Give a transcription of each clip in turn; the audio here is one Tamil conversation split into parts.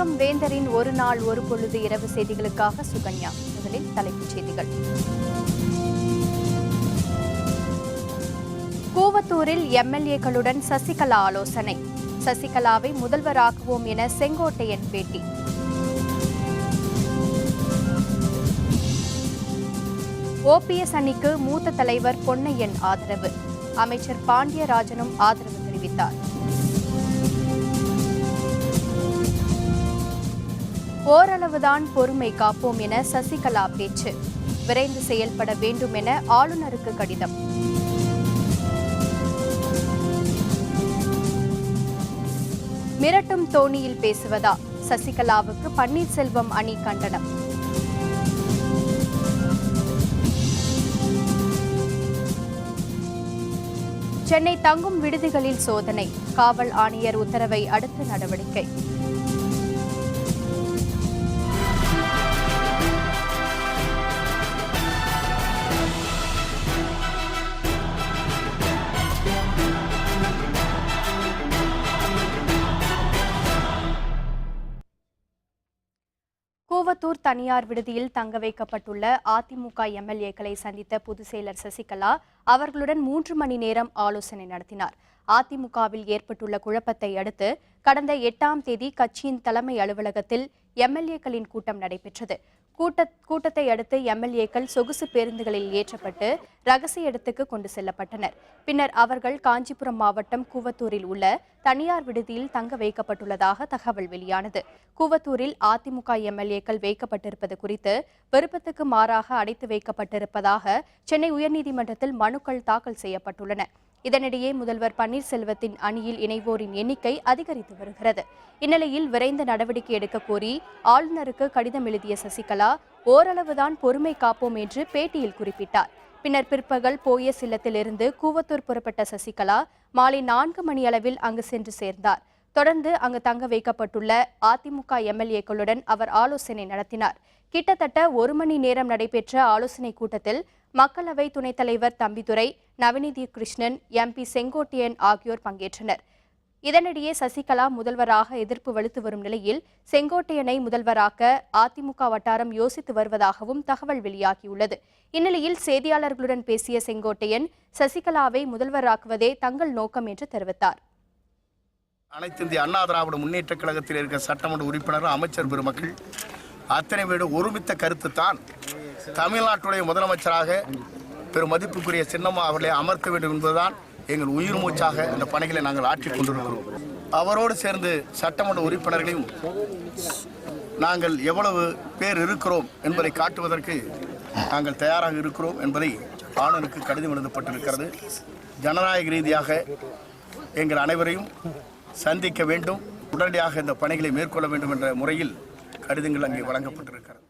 வணக்கம். வேந்தரின் ஒரு நாள் ஒரு பொழுது இரவு செய்திகளுக்காக சுகன்யா. முதலில் தலைப்புச் செய்திகள். கூவத்தூரில் எம்எல்ஏக்களுடன் சசிகலா ஆலோசனை. சசிகலாவை முதல்வராக்குவோம் என செங்கோட்டையன் பேட்டி. ஓபிஎஸ் அணிக்கு மூத்த தலைவர் பொன்னையன் ஆதரவு. அமைச்சர் பாண்டியராஜனும் ஆதரவு தெரிவித்தார். ஓரளவுதான் பொறுமை காப்போம் என சசிகலா பேச்சு. விரைந்து செயல்பட வேண்டும் என ஆளுநருக்கு கடிதம். மிரட்டும் தோணியில் பேசுவதா? சசிகலாவுக்கு பன்னீர்செல்வம் அணி கண்டனம். சென்னை தங்கும் விடுதிகளில் சோதனை. காவல் ஆணையர் உத்தரவை அடுத்து நடவடிக்கை. கூவத்தூர் தனியார் விடுதியில் தங்க வைக்கப்பட்டுள்ள அதிமுக எம்எல்ஏக்களை சந்தித்த பொதுச் செயலர் சசிகலா அவர்களுடன் 3 மணி நேரம் ஆலோசனை நடத்தினார். அதிமுகவில் ஏற்பட்டுள்ள குழப்பத்தை அடுத்து கடந்த 8ஆம் தேதி கட்சியின் தலைமை அலுவலகத்தில் எம்எல்ஏக்களின் கூட்டம் நடைபெற்றது. கூட்டத்தை அடுத்து எம்எல்ஏக்கள் சொகுசு பேருந்துகளில் ஏற்றப்பட்டு ரகசிய இடத்துக்கு கொண்டு செல்லப்பட்டனர். பின்னர் அவர்கள் காஞ்சிபுரம் மாவட்டம் கூவத்தூரில் உள்ள தனியார் விடுதியில் தங்க வைக்கப்பட்டுள்ளதாக தகவல் வெளியானது. கூவத்தூரில் அதிமுக எம்எல்ஏக்கள் வைக்கப்பட்டிருப்பது குறித்து விருப்பத்துக்கு மாறாக அடைத்து வைக்கப்பட்டிருப்பதாக சென்னை உயர்நீதிமன்றத்தில் மனுக்கள் தாக்கல் செய்யப்பட்டுள்ளன. இதனிடையே முதல்வர் பன்னீர்செல்வத்தின் அணியில் இணைவோரின் எண்ணிக்கை அதிகரித்து வருகிறது. இந்நிலையில் விரைந்த நடவடிக்கை எடுக்க கோரி ஆளுநருக்கு கடிதம் எழுதிய சசிகலா ஓரளவுதான் பொறுமை காப்போம் என்று பேட்டியில் குறிப்பிட்டார். பின்னர் பிற்பகல் போயஸ் இல்லத்திலிருந்து கூவத்தூர் புறப்பட்ட சசிகலா மாலை 4 மணியளவில் அங்கு சென்று சேர்ந்தார். தொடர்ந்து அங்கு தங்க வைக்கப்பட்டுள்ள அதிமுக எம்எல்ஏக்களுடன் அவர் ஆலோசனை நடத்தினார். கிட்டத்தட்ட 1 மணி நேரம் நடைபெற்ற ஆலோசனை கூட்டத்தில் மக்களவை துணைத் தலைவர் தம்பிதுரை, நவநீதி கிருஷ்ணன், எம்பி செங்கோட்டையன் ஆகியோர் பங்கேற்றனர். இதனிடையே சசிகலா முதல்வராக எதிர்ப்பு வலுத்து வரும் நிலையில் செங்கோட்டையனை முதல்வராக்க அதிமுக வட்டாரம் யோசித்து வருவதாகவும் தகவல் வெளியாகியுள்ளது. இந்நிலையில் செய்தியாளர்களுடன் பேசிய செங்கோட்டையன் சசிகலாவை முதல்வராக்குவதே தங்கள் நோக்கம் என்று தெரிவித்தார். அனைத்து இந்திய அண்ணா திராவிட முன்னேற்ற கழகத்தில் இருக்கிற சட்டமன்ற உறுப்பினர்கள், அமைச்சர் பெருமக்கள் அத்தனை பேரும் ஒருமித்த கருத்து தான் தமிழ்நாட்டுடைய முதலமைச்சராக பெரும் மதிப்புக்குரிய சின்னம்மா அவர்களை அமர்த்த வேண்டும் என்பதுதான் எங்கள் உயிர் மூச்சாக இந்த பணிகளை நாங்கள் ஆற்றிக் கொண்டிருக்கிறோம். அவரோடு சேர்ந்து சட்டமன்ற உறுப்பினர்களையும் நாங்கள் எவ்வளவு பேர் இருக்கிறோம் என்பதை காட்டுவதற்கு நாங்கள் தயாராக இருக்கிறோம் என்பதை ஆளுநருக்கு கடிதம் எழுதப்பட்டிருக்கிறது. ஜனநாயக ரீதியாக எங்கள் அனைவரையும் சந்திக்க வேண்டும், உடனடியாக இந்த பணிகளை மேற்கொள்ள வேண்டும் என்ற முறையில் கடிதங்கள் அங்கே வழங்கப்பட்டிருக்கிறது.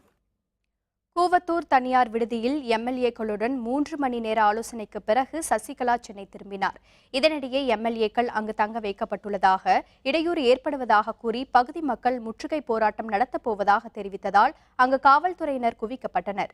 கூவத்தூர் தனியார் விடுதியில் எம்எல்ஏக்களுடன் 3 மணி நேர ஆலோசனைக்கு பிறகு சசிகலா சென்னை திரும்பினார். இதனிடையே எம்எல்ஏக்கள் அங்கு தங்க வைக்கப்பட்டுள்ளதாக இடையூறு ஏற்படுவதாக கூறி பகுதி மக்கள் முற்றுகை போராட்டம் நடத்தப் போவதாக தெரிவித்ததால் அங்கு காவல்துறையினர் குவிக்கப்பட்டனர்.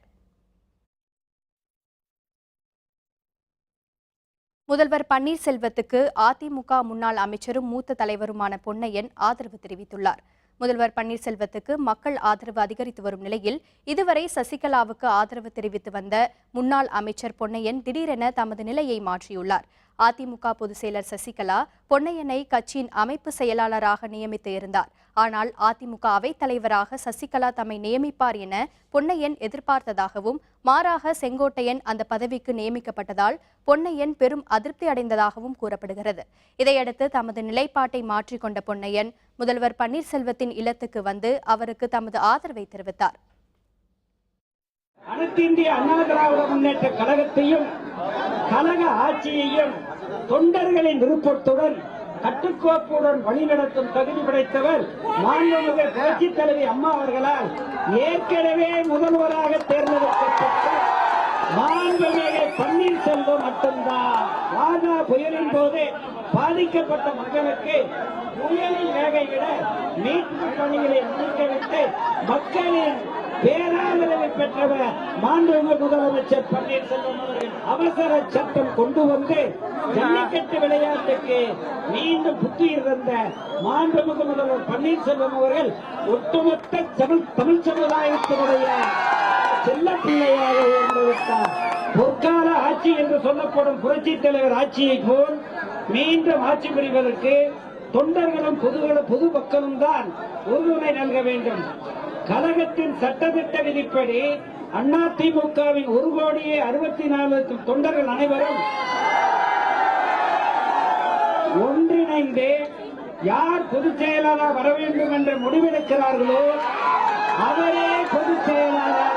முதல்வர் பன்னீர்செல்வத்துக்கு அதிமுக முன்னாள் அமைச்சரும் மூத்த தலைவருமான பொன்னையன் ஆதரவு தெரிவித்துள்ளார். முதல்வர் பன்னீர்செல்வத்துக்கு மக்கள் ஆதரவு அதிகரித்து வரும் நிலையில் இதுவரை சசிகலாவுக்கு ஆதரவு தெரிவித்து வந்த முன்னாள் அமைச்சர் பொன்னையன் திடீரென தமது நிலையை மாற்றியுள்ளார். அதிமுக பொதுச் செயலர் சசிகலா பொன்னையனை கட்சியின் அமைப்பு செயலாளராக நியமித்து இருந்தார். ஆனால் அதிமுக அவைத் தலைவராக சசிகலா தம்மை நியமிப்பார் என பொன்னையன் எதிர்பார்த்ததாகவும் மாறாக செங்கோட்டையன் அந்த பதவிக்கு நியமிக்கப்பட்டதால் பொன்னையன் பெரும் அதிருப்தி அடைந்ததாகவும் கூறப்படுகிறது. இதையடுத்து தமது நிலைப்பாட்டை மாற்றிக்கொண்ட பொன்னையன் முதல்வர் பன்னீர்செல்வத்தின் இல்லத்துக்கு வந்து அவருக்கு தமது ஆதரவை தெரிவித்தார். அனைத்து இந்திய அண்ணா திராவிட முன்னேற்ற கழகத்தையும் கழக ஆட்சியையும் தொண்டர்களின் விருப்பத்துடன் கட்டுக்கோப்புடன் வழிநடத்தும் தகுதி படைத்தவர் மாண்புமிகு புரட்சித் தலைவி அம்மா அவர்களால் ஏற்கனவே முதல்வராக தேர்ந்தெடுக்கப்பட்ட மாண்புமிகு பன்னீர்செல்வம் மட்டும்தான். வாகா புயலின் போது பாதிக்கப்பட்ட மக்களுக்கு புயலின் வேகை விட மீட்பு பணிகளை முடிக்க வைத்து மக்களின் பேராதரவை பெற்றவர் மாண்புமிகு முதலமைச்சர் பன்னீர்செல்வம் அவர்கள் அவசர சட்டம் கொண்டு வந்து ஜல்லிக்கட்டு விளையாட்டுக்கு மீண்டும் புத்துயிர் தந்த மாண்புமிகு முதல்வர் பன்னீர்செல்வம் அவர்கள் ஒட்டுமொத்த தமிழ் சமுதாயத்தினுடைய செல்ல பிள்ளையாக உயர்ந்துவிட்டார். பொற்கால ஆட்சி என்று சொல்லப்படும் புரட்சித் தலைவர் ஆட்சியை போல் மீண்டும் ஆட்சி புரிவதற்கு தொண்டர்களும் பொது மக்களும் தான் உறுதுணை நல்க வேண்டும். கழகத்தின் சட்டத்திட்ட விதிப்படி அதிமுகவின் 1,64,00,000 தொண்டர்கள் அனைவரும் ஒன்றிணைந்து யார் பொதுச் செயலாளர் வர வேண்டும் என்று முடிவெடுக்கிறார்களோ அவரே பொதுச் செயலாளர்.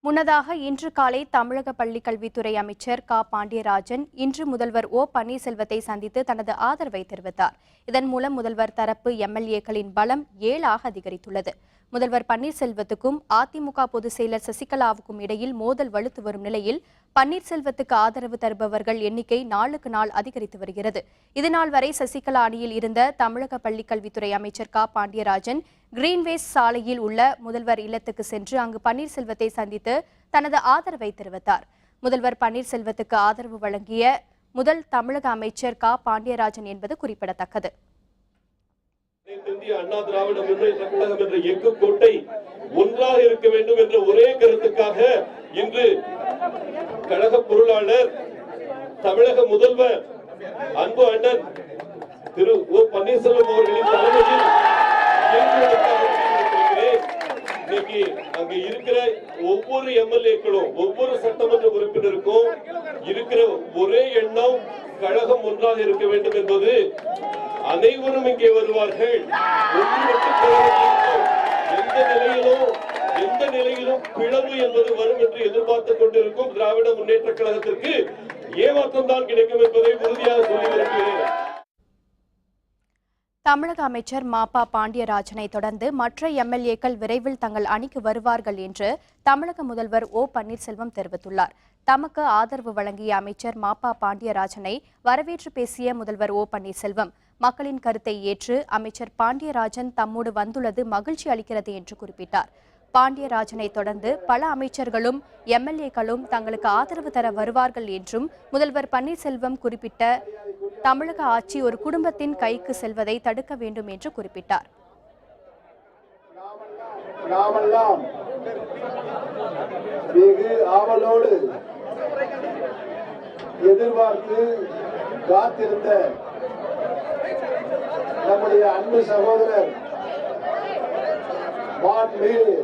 முன்னதாக இன்று காலை தமிழக பள்ளிக்கல்வித்துறை அமைச்சர் க பாண்டியராஜன் இன்று முதல்வர் ஓ பன்னீர்செல்வத்தை சந்தித்து தனது ஆதரவை தெரிவித்தார். இதன் மூலம் முதல்வர் தரப்பு எம்எல்ஏக்களின் பலம் 7ஆக அதிகரித்துள்ளது. முதல்வர் பன்னீர்செல்வத்துக்கும் அதிமுக பொதுச் செயலர் சசிகலாவுக்கும் இடையில் மோதல் வலுத்து வரும் நிலையில் பன்னீர்செல்வத்துக்கு ஆதரவு தருபவர்கள் எண்ணிக்கை நாளுக்கு நாள் அதிகரித்து வருகிறது. இதுநாள் வரை சசிகலா அணியில் இருந்த தமிழக பள்ளிக்கல்வித்துறை அமைச்சர் க பாண்டியராஜன் கிரீன்வேஸ் சாலையில் உள்ள முதல்வர் இல்லத்துக்கு சென்று அங்கு பன்னீர்செல்வத்தை சந்தித்து தனது ஆதரவை தெரிவித்தார். முதல்வர் பன்னீர்செல்வத்துக்கு ஆதரவு வழங்கிய முதல் தமிழக அமைச்சர் க பாண்டியராஜன் என்பது குறிப்பிடத்தக்கது. இந்திய அண்ணா திராவிட முன்னேற்ற கழகம் என்ற எஃகு கோட்டை ஒன்றாக இருக்க வேண்டும் என்ற ஒரே கருத்துக்காக இன்று கழக பொருளாளர் தமிழக முதல்வர் அன்பு அண்ணன் திரு ஓ பன்னீர்செல்வம் அவர்களின் தலைமையில் இன்னைக்கு அங்க இருக்கிற ஒவ்வொரு எம்எல்ஏக்களும் ஒவ்வொரு சட்டமன்ற உறுப்பினருக்கும் இருக்கிற ஒரே எண்ணம் கழகம் ஒன்றாக இருக்க வேண்டும் என்பது. அனைவரும் இங்கே வருவார்கள். எந்த நிலையிலும் பிளவு என்பது வரும் என்று எதிர்பார்த்துக் கொண்டிருக்கும் திராவிட முன்னேற்ற கழகத்திற்கு ஏமாற்றம் தான் கிடைக்கும் என்பதை உறுதியாக சொல்லி வருகிறேன். தமிழக அமைச்சர் மாபா பாண்டியராஜனை தொடர்ந்து மற்ற எம்எல்ஏக்கள் விரைவில் தங்கள் அணிக்கு வருவார்கள் என்று தமிழக முதல்வர் ஓ பன்னீர்செல்வம் தெரிவித்துள்ளார். தமக்கு ஆதரவு வழங்கிய அமைச்சர் மாபா பாண்டியராஜனை வரவேற்று பேசிய முதல்வர் ஓ பன்னீர்செல்வம் மக்களின் கருத்தை ஏற்று அமைச்சர் பாண்டியராஜன் தம்மோடு வந்துள்ளது மகிழ்ச்சி அளிக்கிறது என்று குறிப்பிட்டார். பாண்டியராஜனை தொடர்ந்து பல அமைச்சர்களும் எம்எல்ஏக்களும் தங்களுக்கு ஆதரவு தர வருவார்கள் என்றும் முதல்வர் பன்னீர்செல்வம் குறிப்பிட்ட தமிழக ஆட்சி ஒரு குடும்பத்தின் கைக்கு செல்வதை தடுக்க வேண்டும் என்று குறிப்பிட்டார். நாமெல்லாம் வெகு ஆவலோடு எதிர்பார்த்து காத்திருந்த நம்முடைய அன்பு சகோதரர் மாண்புமிகு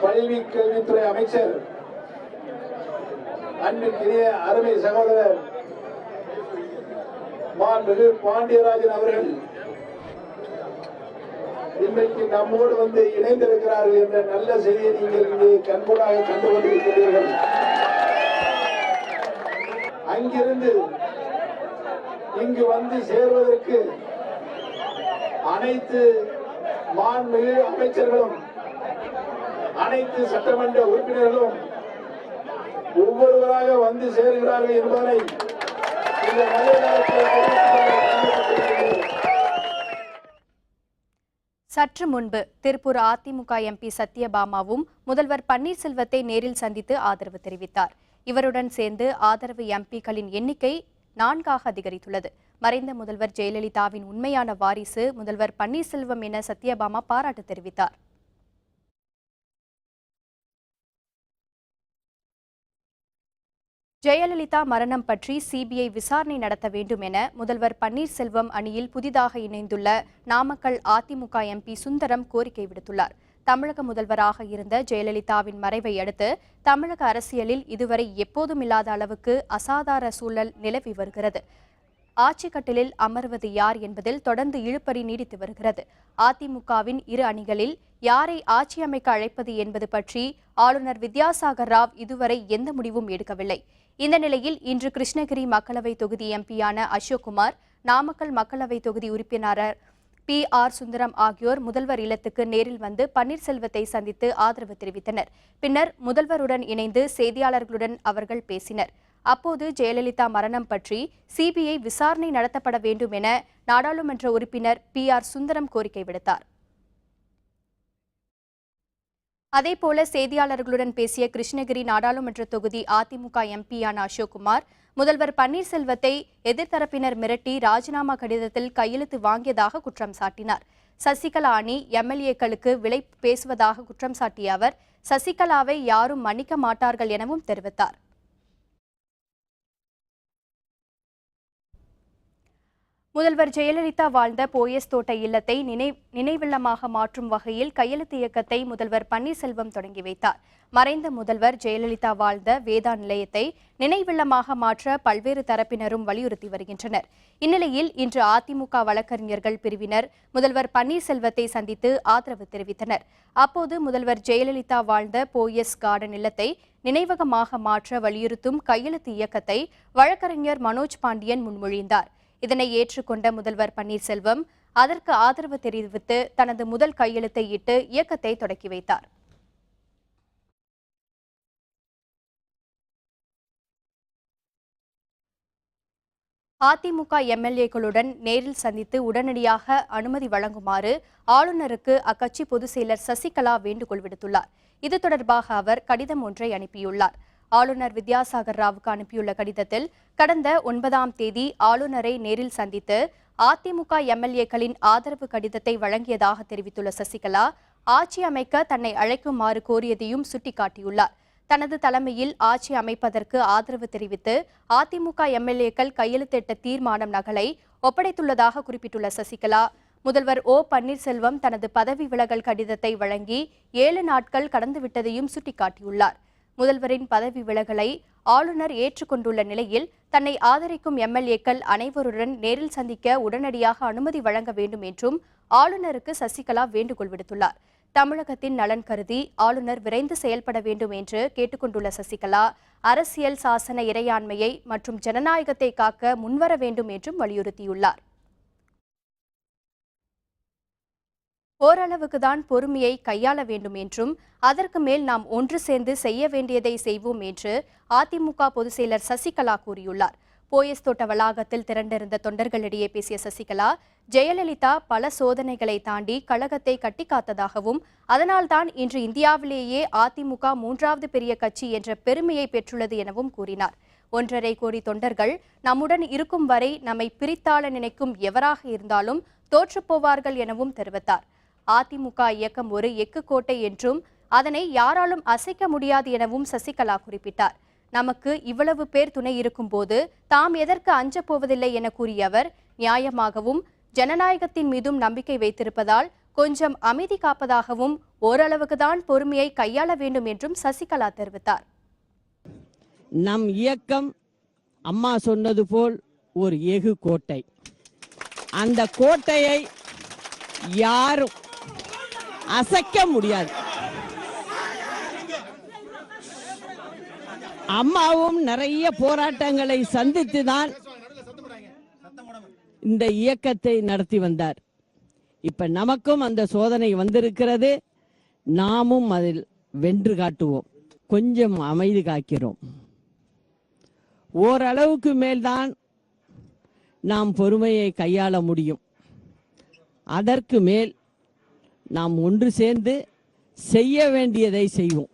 பள்ளி கல்வித்துறை அமைச்சர் அன்பிற்கினிய அருமை சகோதரர் மாண்புமிகு பாண்டியராஜன் அவர்கள் இன்றைக்கு நம்மோடு வந்து இணைந்திருக்கிறார்கள் என்ற நல்ல செய்தியை நீங்கள் இங்கே கண்கூடாக கண்டு கொண்டிருக்கிறீர்கள். அங்கிருந்து இங்கு வந்து சேர்வதற்கு அனைத்து மாண்புமிகு அமைச்சர்களும் அனைத்து சட்டமன்ற உறுப்பினர்களும் ஒவ்வொருவராக வந்து சேர்கிறார்கள் என்பதை இந்த நல்ல சற்று முன்பு திருப்பூர் அதிமுக எம்பி சத்யபாமாவும் முதல்வர் பன்னீர்செல்வத்தை நேரில் சந்தித்து ஆதரவு தெரிவித்தார். இவருடன் சேர்ந்து ஆதரவு எம்பிக்களின் எண்ணிக்கை 4ஆக அதிகரித்துள்ளது. மறைந்த முதல்வர் ஜெயலலிதாவின் உண்மையான வாரிசு முதல்வர் பன்னீர்செல்வம் என சத்யபாமா பாராட்டு தெரிவித்தார். ஜெயலலிதா மரணம் பற்றி சிபிஐ விசாரணை நடத்த வேண்டும் என முதல்வர் பன்னீர்செல்வம் அணியில் புதிதாக இணைந்துள்ள நாமக்கல் அதிமுக எம்பி சுந்தரம் கோரிக்கை விடுத்துள்ளார். தமிழக முதல்வராக இருந்த ஜெயலலிதாவின் மறைவை அடுத்து தமிழக அரசியலில் இதுவரை எப்போதும் இல்லாத அளவுக்கு அசாதாரண சூழல் நிலவி வருகிறது. ஆட்சி கட்டிலில் அமர்வது யார் என்பதில் தொடர்ந்து இழுபறி நீடித்து வருகிறது. அதிமுகவின் இரு அணிகளில் யாரை ஆட்சி அமைக்க அழைப்பது என்பது பற்றி ஆளுநர் வித்யாசாகர் ராவ் இதுவரை எந்த முடிவும் எடுக்கவில்லை. இந்த நிலையில் இன்று கிருஷ்ணகிரி மக்களவை தொகுதி எம்பியான அசோக்குமார், நாமக்கல் மக்களவை தொகுதி உறுப்பினர் PR சுந்தரம் ஆகியோர் முதல்வர் இல்லத்துக்கு நேரில் வந்து பன்னீர்செல்வத்தை சந்தித்து ஆதரவு தெரிவித்தனர். பின்னர் முதல்வருடன் இணைந்து செய்தியாளர்களுடன் அவர்கள் பேசினர். அப்போது ஜெயலலிதா மரணம் பற்றி சிபிஐ விசாரணை நடத்தப்பட வேண்டும் என நாடாளுமன்ற உறுப்பினர் PR சுந்தரம் கோரிக்கை விடுத்தார். அதேபோல செய்தியாளர்களுடன் பேசிய கிருஷ்ணகிரி நாடாளுமன்ற தொகுதி அதிமுக MP-யான அசோக்குமார் முதல்வர் பன்னீர்செல்வத்தை எதிர்த்தரப்பினர் மிரட்டி ராஜினாமா கடிதத்தில் கையெழுத்து வாங்கியதாக குற்றம் சாட்டினார். சசிகலா அணி MLA-க்களுக்கு விலை பேசுவதாக குற்றம் சாட்டிய அவர் சசிகலாவை யாரும் மன்னிக்க மாட்டார்கள் எனவும் தெரிவித்தார். முதல்வர் ஜெயலலிதா வாழ்ந்த போயஸ் தோட்ட இல்லத்தை நினைவில்லமாக மாற்றும் வகையில் கையெழுத்து இயக்கத்தை முதல்வர் பன்னீர்செல்வம் தொடங்கி வைத்தார். மறைந்த முதல்வர் ஜெயலலிதா வாழ்ந்த வேதா நிலையத்தை நினைவில்லமாக மாற்ற பல்வேறு தரப்பினரும் வலியுறுத்தி வருகின்றனர். இந்நிலையில் இன்று அதிமுக வழக்கறிஞர்கள் பிரிவினர் முதல்வர் பன்னீர்செல்வத்தை சந்தித்து ஆதரவு தெரிவித்தனர். அப்போது முதல்வர் ஜெயலலிதா வாழ்ந்த போயஸ் கார்டன் இல்லத்தை நினைவகமாக மாற்ற வலியுறுத்தும் கையெழுத்து இயக்கத்தை வழக்கறிஞர் மனோஜ் பாண்டியன் முன்மொழிந்தார். இதனை ஏற்றுக்கொண்ட முதல்வர் பன்னீர்செல்வம் அதற்கு ஆதரவு தெரிவித்து தனது முதல் கையெழுத்தை இட்டு இயக்கத்தை தொடக்கி வைத்தார். அதிமுக MLA-க்களுடன் நேரில் சந்தித்து உடனடியாக அனுமதி வழங்குமாறு ஆளுநருக்கு அக்கட்சி பொதுச் செயலர் சசிகலா வேண்டுகோள் விடுத்துள்ளார். இது தொடர்பாக அவர் கடிதம் ஒன்றை அனுப்பியுள்ளார். ஆளுநர் வித்யாசாகர் ராவுக்கு அனுப்பியுள்ள கடிதத்தில் கடந்த 9ஆம் தேதி ஆளுநரை நேரில் சந்தித்து அதிமுக MLA-க்களின் ஆதரவு கடிதத்தை வழங்கியதாக தெரிவித்துள்ள சசிகலா ஆட்சி அமைக்க தன்னை அழைக்குமாறு கோரியதையும் சுட்டிக்காட்டியுள்ளார். தனது தலைமையில் ஆட்சி அமைப்பதற்கு ஆதரவு தெரிவித்து அதிமுக MLA-க்கள் கையெழுத்திட்ட தீர்மானம் நகலை ஒப்படைத்துள்ளதாக குறிப்பிட்டுள்ள சசிகலா முதல்வர் பன்னீர்செல்வம் தனது பதவி விலகல் கடிதத்தை வழங்கி 7 நாட்கள் கடந்துவிட்டதையும் சுட்டிக்காட்டியுள்ளார். முதல்வரின் பதவி விலகலை ஆளுநர் ஏற்றுக்கொண்டுள்ள நிலையில் தன்னை ஆதரிக்கும் MLA-க்கள் அனைவருடன் நேரில் சந்திக்க உடனடியாக அனுமதி வழங்க வேண்டும் என்றும் ஆளுநருக்கு சசிகலா வேண்டுகோள் விடுத்துள்ளார். தமிழகத்தின் நலன் கருதி ஆளுநர் விரைந்து செயல்பட வேண்டும் என்று கேட்டுக்கொண்டுள்ள சசிகலா அரசியல் சாசன இறையாண்மையை மற்றும் ஜனநாயகத்தை காக்க முன்வர வேண்டும் என்றும் வலியுறுத்தியுள்ளார். ஓரளவுக்குதான் பொறுமையை கையாள வேண்டும் என்றும் அதற்கு மேல் நாம் ஒன்று சேர்ந்து செய்ய வேண்டியதை செய்வோம் என்று அதிமுக பொதுச் செயலர் சசிகலா கூறியுள்ளார். போயஸ் தோட்ட வளாகத்தில் திரண்டிருந்த தொண்டர்களிடையே பேசிய சசிகலா ஜெயலலிதா பல சோதனைகளை தாண்டி கழகத்தை கட்டிக்காத்ததாகவும் அதனால்தான் இன்று இந்தியாவிலேயே அதிமுக 3வது பெரிய கட்சி என்ற பெருமையை பெற்றுள்ளது எனவும் கூறினார். 1.5 கோடி தொண்டர்கள் நம்முடன் இருக்கும் வரை நம்மை பிரித்தாள நினைக்கும் எவராக இருந்தாலும் தோற்றுப்போவார்கள் எனவும் தெரிவித்தார். அதிமுக இயக்கம் ஒரு எக்கு கோட்டை என்றும் அதனை யாராலும் அசைக்க முடியாது எனவும் சசிகலா குறிப்பிட்டார். நமக்கு இவ்வளவு பேர் துணை இருக்கும் போது தாம் எதற்கு அஞ்சப் போவதில்லை என கூறிய அவர் நியாயமாகவும் ஜனநாயகத்தின் மீதும் நம்பிக்கை வைத்திருப்பதால் கொஞ்சம் அமைதி காப்பதாகவும் ஓரளவுக்குதான் பொறுமையை கையாள வேண்டும் என்றும் சசிகலா தெரிவித்தார். நம் இயக்கம் அம்மா சொன்னது போல் ஒரு எஃகு கோட்டை. அந்த கோட்டையை யாரும் அசைக்க முடியாது. அம்மாவும் நிறைய போராட்டங்களை சந்தித்துதான் இந்த இயக்கத்தை நடத்தி வந்தார். இப்ப நமக்கும் அந்த சோதனை வந்திருக்கிறது. நாமும் அதில் வென்று காட்டுவோம். கொஞ்சம் அமைதி காக்கிறோம். ஓரளவுக்கு மேல்தான் நாம் பொறுமையை கையாள முடியும். அதற்கு மேல் நாம் ஒன்று சேர்ந்து செய்ய வேண்டியதை செய்வோம்.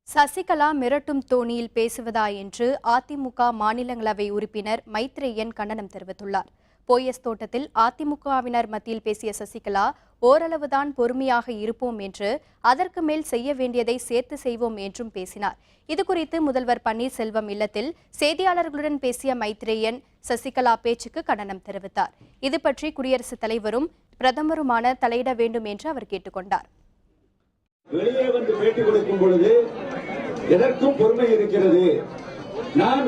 சசிகலா மிரட்டும் தோணியில் பேசுவதா என்று அதிமுக மாநிலங்களவை உறுப்பினர் மைத்ரேயன் கண்டனம் தெரிவித்துள்ளார். போயஸ் தோட்டத்தில் அதிமுகவினர் மத்தியில் பேசிய சசிகலா ஓரளவுதான் பொறுமையாக இருப்போம் என்று அதற்கு மேல் செய்ய வேண்டியதை சேர்த்து செய்வோம் என்றும் பேசினார். இதுகுறித்து முதல்வர் பன்னீர்செல்வம் இல்லத்தில் செய்தியாளர்களுடன் பேசிய மைத்ரேயன் சசிகலா பேச்சுக்கு கண்டனம் தெரிவித்தார். இது பற்றி குடியரசுத் தலைவரும் பிரதமருமான தலையிட வேண்டும் என்று அவர் கேட்டுக்கொண்டார். வெளியே வந்து பேட்டி கொடுக்கும் பொழுது எதற்கும் பொறுமை இருக்கிறது. நான்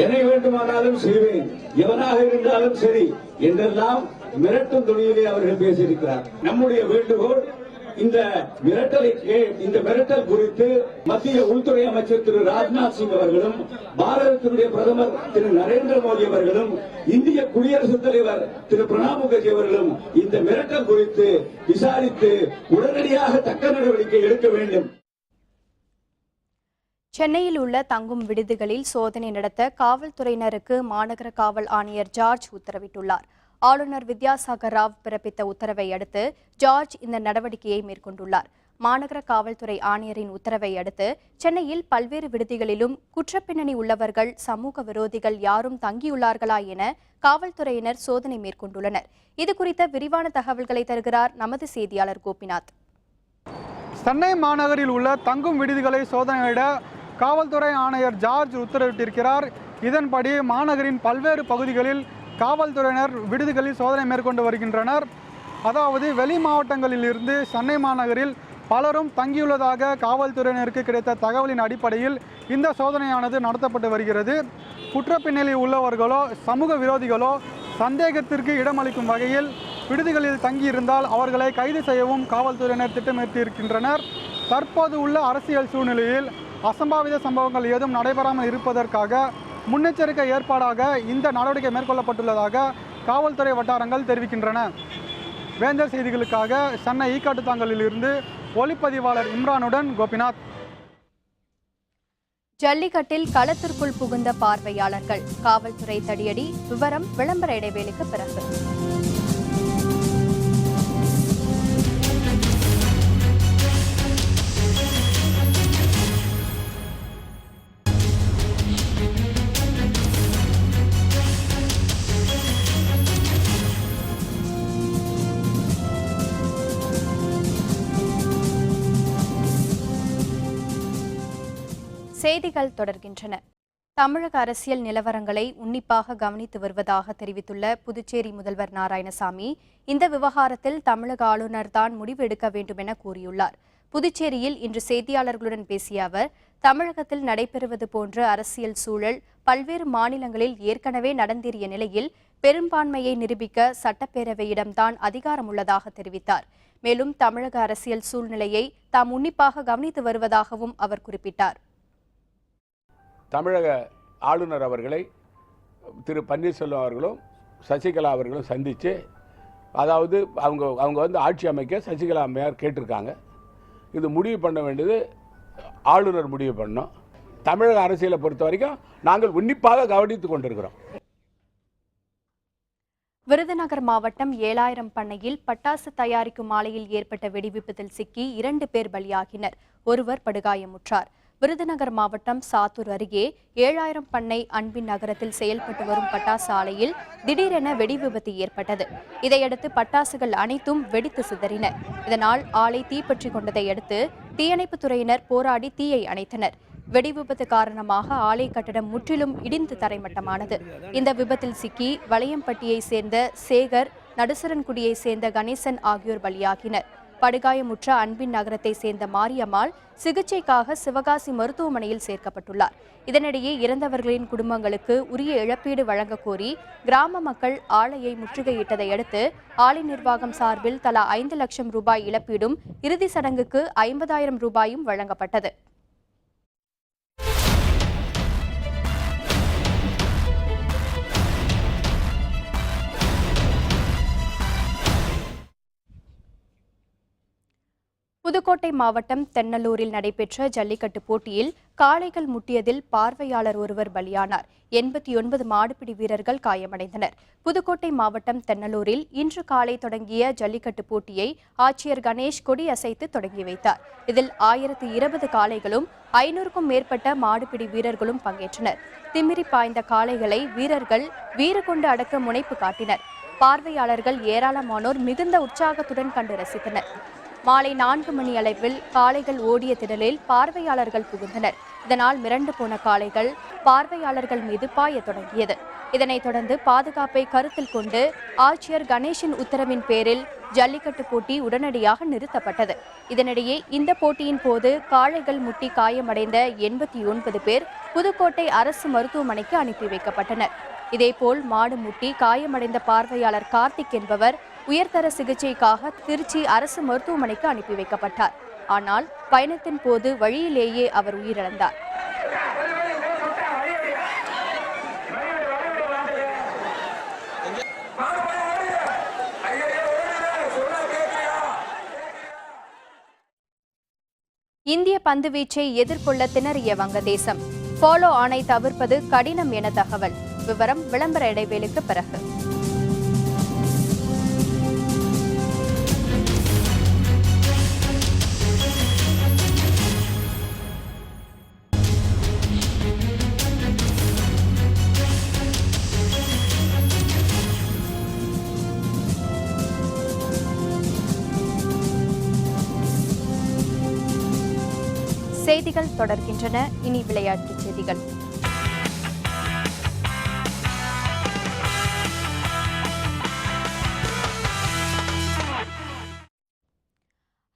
எதை வேண்டுமானாலும் செய்வேன், எவனாக இருந்தாலும் சரி என்றெல்லாம் மிரட்டும் துணியிலே அவர்கள் பேசியிருக்கிறார். நம்முடைய வேண்டுகோள் இந்த மிரட்டல் குறித்து மத்திய உள்துறை அமைச்சர் திரு ராஜ்நாத் சிங் அவர்களும் பாரதத்தினுடைய பிரதமர் திரு நரேந்திர மோடி அவர்களும் இந்திய குடியரசுத் தலைவர் திரு பிரணாப் முகர்ஜி அவர்களும் இந்த மிரட்டல் குறித்து விசாரித்து உடனடியாக தக்க நடவடிக்கை எடுக்க வேண்டும். சென்னையில் உள்ள தங்கும் விடுதிகளில் சோதனை நடத்த காவல்துறையினருக்கு மாநகர காவல் ஆணையர் ஜார்ஜ் உத்தரவிட்டுள்ளார். ஆளுநர் வித்யாசாகர் ராவ் பிறப்பித்த உத்தரவை அடுத்து ஜார்ஜ் இந்த நடவடிக்கையை மேற்கொண்டுள்ளார். மாநகர காவல்துறை ஆணையரின் உத்தரவை அடுத்து சென்னையில் பல்வேறு விடுதிகளிலும் குற்றப்பின்னணி உள்ளவர்கள், சமூக விரோதிகள் யாரும் தங்கியுள்ளார்களா என காவல்துறையினர் சோதனை மேற்கொண்டுள்ளனர். இதுகுறித்த விரிவான தகவல்களை தருகிறார் நமது செய்தியாளர் கோபிநாத். சென்னை மாநகரில் உள்ள தங்கும் விடுதிகளை சோதனையிட காவல்துறை ஆணையர் ஜார்ஜ் உத்தரவிட்டிருக்கிறார். இதன்படி மாநகரின் பல்வேறு பகுதிகளில் காவல்துறையினர் விடுதிகளில் சோதனை மேற்கொண்டு வருகின்றனர். அதாவது வெளி மாவட்டங்களில் இருந்து சென்னை மாநகரில் பலரும் தங்கியுள்ளதாக காவல்துறையினருக்கு கிடைத்த தகவலின் அடிப்படையில் இந்த சோதனையானது நடத்தப்பட்டு வருகிறது. குற்றப்பின்னணி உள்ளவர்களோ சமூக விரோதிகளோ சந்தேகத்திற்கு இடமளிக்கும் வகையில் விடுதிகளில் தங்கியிருந்தால் அவர்களை கைது செய்யவும் காவல்துறையினர் திட்டமிட்டிருக்கின்றனர். தற்போது உள்ள அரசியல் சூழ்நிலையில் அசம்பாவித சம்பவங்கள் ஏதும் நடைபெறாமல் இருப்பதற்காக முன்னெச்சரிக்கை ஏற்பாடாக இந்த நடவடிக்கை மேற்கொள்ளப்பட்டுள்ளதாக காவல்துறை வட்டாரங்கள் தெரிவிக்கின்றன. வேந்தர் செய்திகளுக்காக சென்னை ஈக்காட்டுத்தாங்கலில் இருந்து ஒளிப்பதிவாளர் இம்ரானுடன் கோபிநாத். ஜல்லிக்கட்டில் களத்திற்குள் புகுந்த பார்வையாளர்கள், காவல்துறை தடியடி. விவரம் விளம்பர இடைவேளைக்கு பிறகு. செய்திகள் தொடர்கின்றன. தமிழக அரசியல் நிலவரங்களை உன்னிப்பாக கவனித்து வருவதாக தெரிவித்துள்ள புதுச்சேரி முதல்வர் நாராயணசாமி, இந்த விவகாரத்தில் தமிழக ஆளுநர் தான் முடிவு எடுக்க வேண்டும் என கூறியுள்ளார். புதுச்சேரியில் இன்று செய்தியாளர்களுடன் பேசிய அவர், தமிழகத்தில் நடைபெறுவது போன்ற அரசியல் சூழல் பல்வேறு மாநிலங்களில் ஏற்கனவே நடந்தேறிய நிலையில் பெரும்பான்மையை நிரூபிக்க சட்டப்பேரவையிடம்தான் அதிகாரம் உள்ளதாக தெரிவித்தார். மேலும் தமிழக அரசியல் சூழ்நிலையை தாம் உன்னிப்பாக கவனித்து வருவதாகவும் அவர் குறிப்பிட்டார். தமிழக ஆளுநர் அவர்களை திரு பன்னீர்செல்வம் அவர்களும் சசிகலா அவர்களும் சந்தித்து, அதாவது அவங்க வந்து ஆட்சி அமைக்க சசிகலா அம்மையார் கேட்டிருக்காங்க. இது முடிவு பண்ண வேண்டியது ஆளுநர் முடிவு பண்ணோம். தமிழக அரசியலை பொறுத்த வரைக்கும் நாங்கள் உன்னிப்பாக கவனித்துக் கொண்டிருக்கிறோம். விருதுநகர் மாவட்டம் 7000 பண்ணையில் பட்டாசு தயாரிக்கும் ஆலையில் ஏற்பட்ட வெடிவிபத்தில் சிக்கி 2 பேர் பலியாகினர். ஒருவர் படுகாயமுற்றார். விருதுநகர் மாவட்டம் சாத்தூர் அருகே 7000 பண்ணை அன்பின் நகரத்தில் செயல்பட்டு வரும் பட்டாசு ஆலையில் திடீரென வெடிவிபத்து ஏற்பட்டது. இதையடுத்து பட்டாசுகள் அனைத்தும் வெடித்து சிதறின. இதனால் ஆலை தீப்பற்றிக் கொண்டதை அடுத்து தீயணைப்புத் துறையினர் போராடி தீயை அணைத்தனர். வெடிவிபத்து காரணமாக ஆலை கட்டடம் முற்றிலும் இடிந்து தரைமட்டமானது. இந்த விபத்தில் சிக்கி வளையம்பட்டியை சேர்ந்த சேகர், நடுசரன்குடியை சேர்ந்த கணேசன் ஆகியோர் பலியாகினர். படுகாயமுற்ற அன்பின் நகரத்தை சேர்ந்த மாரியம்மாள் சிகிச்சைக்காக சிவகாசி மருத்துவமனையில் சேர்க்கப்பட்டுள்ளார். இதனிடையே இறந்தவர்களின் குடும்பங்களுக்கு உரிய இழப்பீடு வழங்க கோரி கிராம மக்கள் ஆலையை முற்றுகையிட்டதை அடுத்து ஆலை நிர்வாகம் சார்பில் தலா 5 லட்சம் ரூபாய் இழப்பீடும் இறுதி சடங்குக்கு 50,000 ரூபாயும் வழங்கப்பட்டது. புதுக்கோட்டை மாவட்டம் தென்னலூரில் நடைபெற்ற ஜல்லிக்கட்டு போட்டியில் காளைகள் முட்டியதில் பார்வையாளர் ஒருவர் பலியானார். 89 மாடுபிடி வீரர்கள் காயமடைந்தனர். புதுக்கோட்டை மாவட்டம் தென்னலூரில் இன்று காலை தொடங்கிய ஜல்லிக்கட்டு போட்டியை ஆட்சியர் கணேஷ் கொடி அசைத்து தொடங்கி வைத்தார். இதில் 1020 காளைகளும் 500க்கும் மேற்பட்ட மாடுபிடி வீரர்களும் பங்கேற்றனர். திமிரி பாய்ந்த காளைகளை வீரர்கள் வீறு கொண்டு அடக்க முனைப்பு காட்டினர். பார்வையாளர்கள் ஏராளமானோர் மிகுந்த உற்சாகத்துடன் கண்டு ரசித்தனர். மாலை 4 மணி அளவில் காளைகள் ஓடிய திடலில் பார்வையாளர்கள் புகுந்தனர். இதனால் மிரண்டு போன காளைகள் பார்வையாளர்கள் மீது பாயத் தொடங்கியது. இதனைத் தொடர்ந்து பாதுகாப்பை கருத்தில் கொண்டு ஆட்சியர் கணேஷின் உத்தரவின் பேரில் ஜல்லிக்கட்டு போட்டி உடனடியாக நிறுத்தப்பட்டது. இதனிடையே இந்த போட்டியின் போது காளைகள் முட்டி காயமடைந்த 89 பேர் புதுக்கோட்டை அரசு மருத்துவமனைக்கு அனுப்பி வைக்கப்பட்டனர். இதேபோல் மாடு முட்டி காயமடைந்த பார்வையாளர் கார்த்திக் என்பவர் உயர்தர சிகிச்சைக்காக திருச்சி அரசு மருத்துவமனைக்கு அனுப்பி வைக்கப்பட்டார். ஆனால் பயணத்தின் போது வழியிலேயே அவர் உயிரிழந்தார். இந்திய பந்துவீச்சை எதிர்கொள்ள திணறிய வங்கதேசம். ஃபாலோ ஆனை தவிர்ப்பது கடினம் என தகவல். விவரம் விளம்பர இடைவேளைக்கு பிறகு. செய்திகள் தொடர்கின்றன. இனி விளையாட்டுச் செய்திகள்.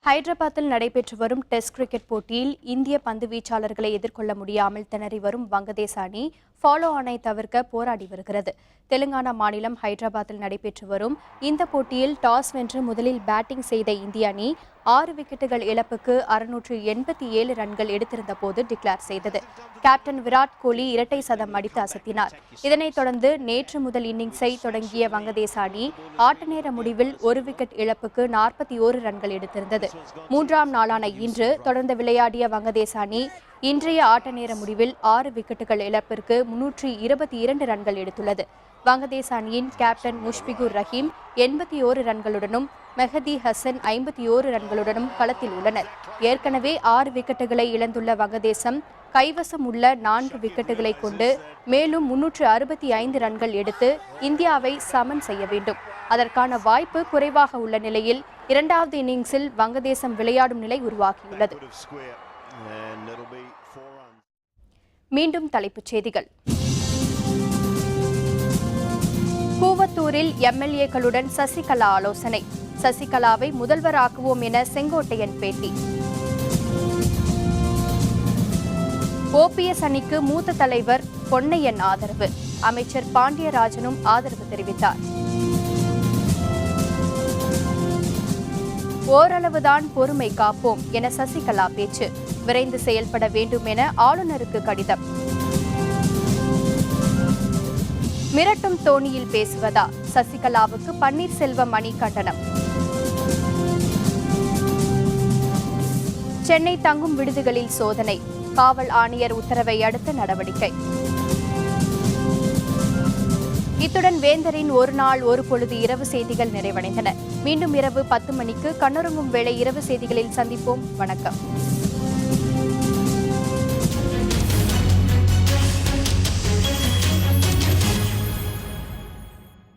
ஹைதராபாத்தில் நடைபெற்று வரும் டெஸ்ட் கிரிக்கெட் போட்டியில் இந்திய பந்து வீச்சாளர்களை எதிர்கொள்ள முடியாமல் திணறி வரும் வங்கதேச அணி ஃபாலோ ஆனை தவிர்க்க போராடி வருகிறது. தெலுங்கானா மாநிலம் ஹைதராபாத்தில் நடைபெற்று வரும் இந்த போட்டியில் டாஸ் வென்று முதலில் பேட்டிங் செய்த இந்திய அணி 6 விக்கெட்டுகள் இழப்புக்கு 687 ரன்கள் எடுத்திருந்த போது டிக்ளேர் செய்தது. கேப்டன் விராட் கோலி இரட்டை சதம் அடித்து அசத்தினார். இதனைத் தொடர்ந்து நேற்று முதல் இன்னிங்ஸை தொடங்கிய வங்கதேச அணி ஆட்ட நேர முடிவில் 1 விக்கெட் இழப்புக்கு 41 ரன்கள் எடுத்திருந்தது. 3ஆம் நாளான இன்று தொடர்ந்து விளையாடிய வங்கதேச அணி இன்றைய ஆட்ட நேர முடிவில் 6 விக்கெட்டுகள் இழப்பிற்கு 322 ரன்கள் எடுத்துள்ளது. வங்கதேச அணியின் கேப்டன் முஷ்பிகுர் ரஹீம் 81 ரன்களுடனும் மெஹதி ஹசன் 51 ரன்களுடனும் களத்தில் உள்ளனர். ஏற்கனவே 6 விக்கெட்டுகளை இழந்துள்ள வங்கதேசம் கைவசம் உள்ள 4 விக்கெட்டுகளை கொண்டு மேலும் 365 ரன்கள் எடுத்து இந்தியாவை சமன் செய்ய வேண்டும். அதற்கான வாய்ப்பு குறைவாக உள்ள நிலையில் 2வது இன்னிங்ஸில் வங்கதேசம் விளையாடும் நிலை உருவாகியுள்ளது. மீண்டும் தலைப்புச் செய்திகள். கூவத்தூரில் எம்எல்ஏக்களுடன் சசிகலா ஆலோசனை. சசிகலாவை முதல்வராக்குவோம் என செங்கோட்டையன் பேட்டி. ஓபிஎஸ் அணிக்கு மூத்த தலைவர் பொன்னையன் ஆதரவு. அமைச்சர் பாண்டியராஜனும் ஆதரவு தெரிவித்தார். ஓரளவுதான் பொறுமை காப்போம் என சசிகலா பேச்சு. விரைந்து செயல்பட வேண்டும் என ஆளுநருக்கு கடிதம். மிரட்டும் தோணியில் பேசுவதா? சசிகலாவுக்கு பன்னீர்செல்வம் அணி கண்டனம். சென்னை தங்கும் விடுதிகளில் சோதனை. காவல் ஆணையர் உத்தரவை அடுத்த நடவடிக்கை. இத்துடன் வேந்தரின் ஒரு நாள் ஒரு பொழுது இரவு செய்திகள் நிறைவடைந்தன. மீண்டும் இரவு 10 மணிக்கு கண்ணுறங்கும் வேளை இரவு செய்திகளில் சந்திப்போம். வணக்கம்.